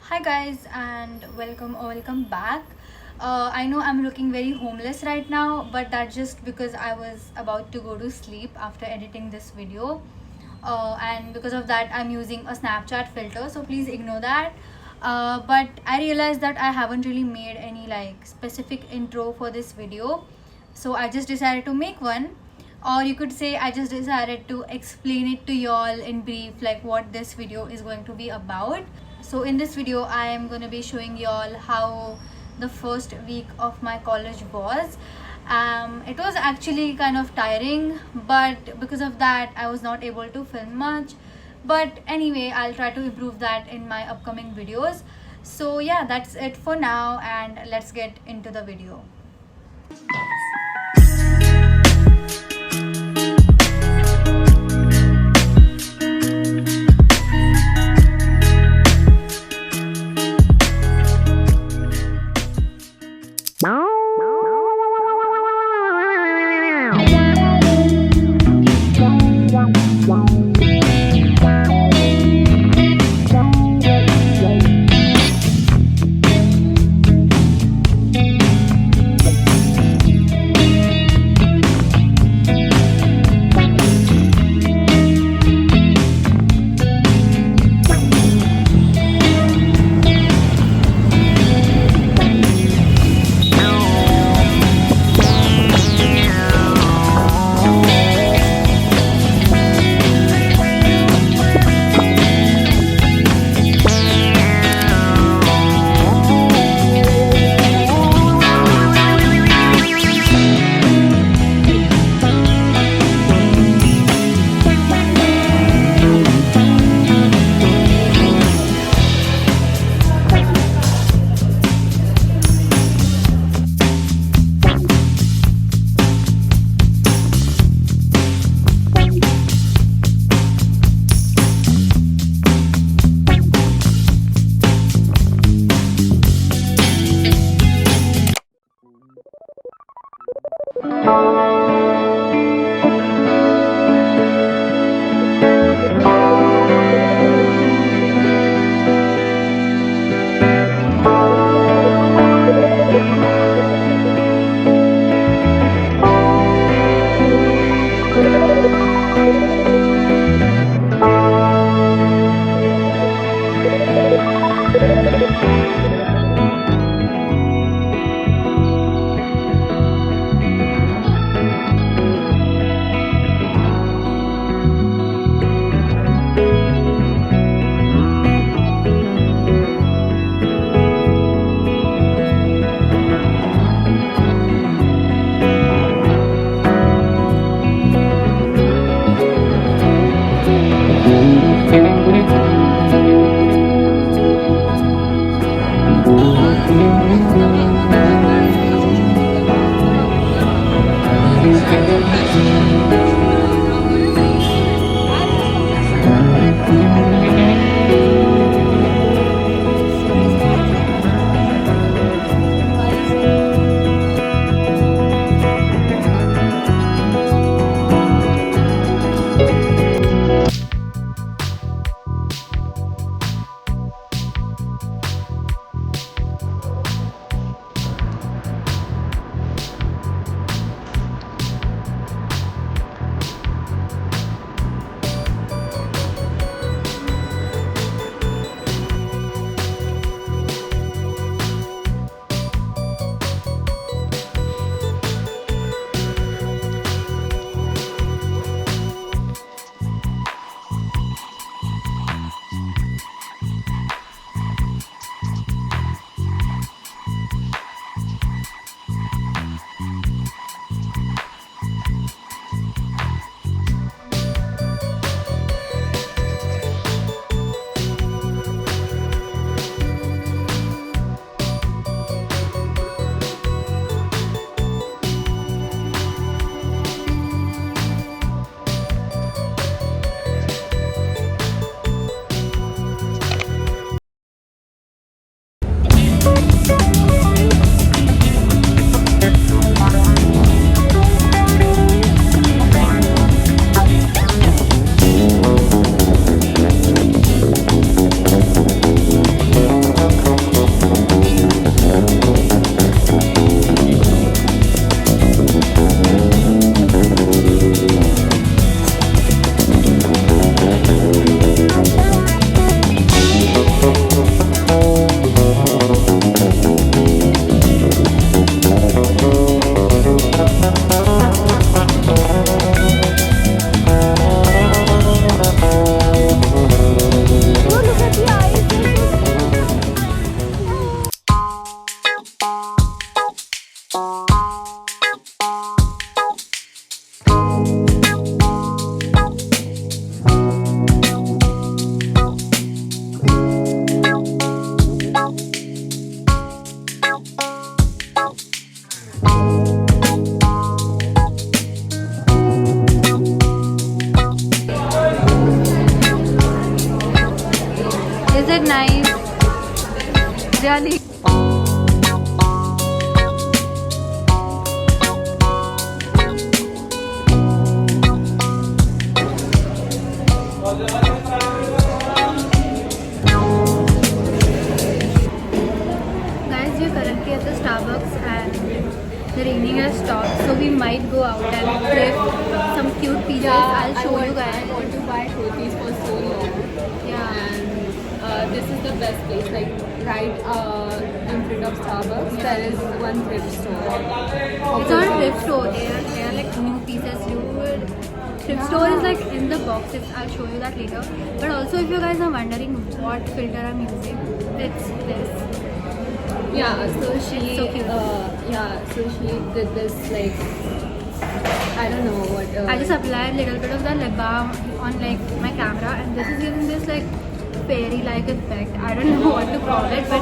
Hi guys and welcome back. I know I'm looking very homeless right now, but that's just because I was about to go to sleep after editing this video. And because of that I'm using a Snapchat filter, so please ignore that. But I realized that I haven't really made any like specific intro for this video, so I just decided to make one, or you could say I just decided to explain it to y'all in brief, like what this video is going to be about. So in this video I am going to be showing y'all how the first week of my college was. It was actually kind of tiring, but because of that I was not able to film much. But anyway, I'll try to improve that in my upcoming videos. So yeah, that's it for now, and let's get into the video. Really? Guys, we are currently at the Starbucks and the raining has stopped, so we might go out and grab some cute pieces. I'll show you guys. I want to buy kurtis for so long. Yeah. And this is the best place. Like right in front of Starbucks, there is one thrift store. It's not a thrift store. They are like new pieces. Thrift store is like in the boxes. I'll show you that later. But also, if you guys are wondering what filter I'm using, it's this. Yeah, so she So cute. so she did this like I don't know what. I just applied a little bit of the lip balm on like my camera, and this is giving this like fairy-like effect. I don't know what to call it, but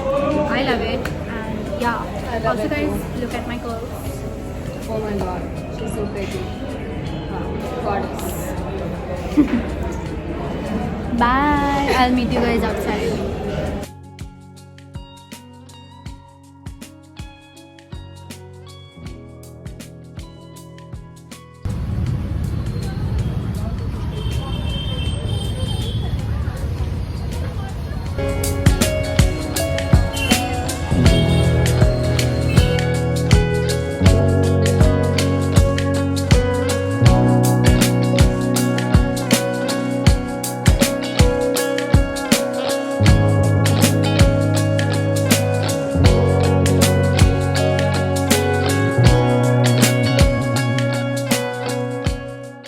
I love it. And yeah, I love also it guys, too. look at my curls. Oh my god, she's so pretty. Wow, goddess. Bye. I'll meet you guys outside.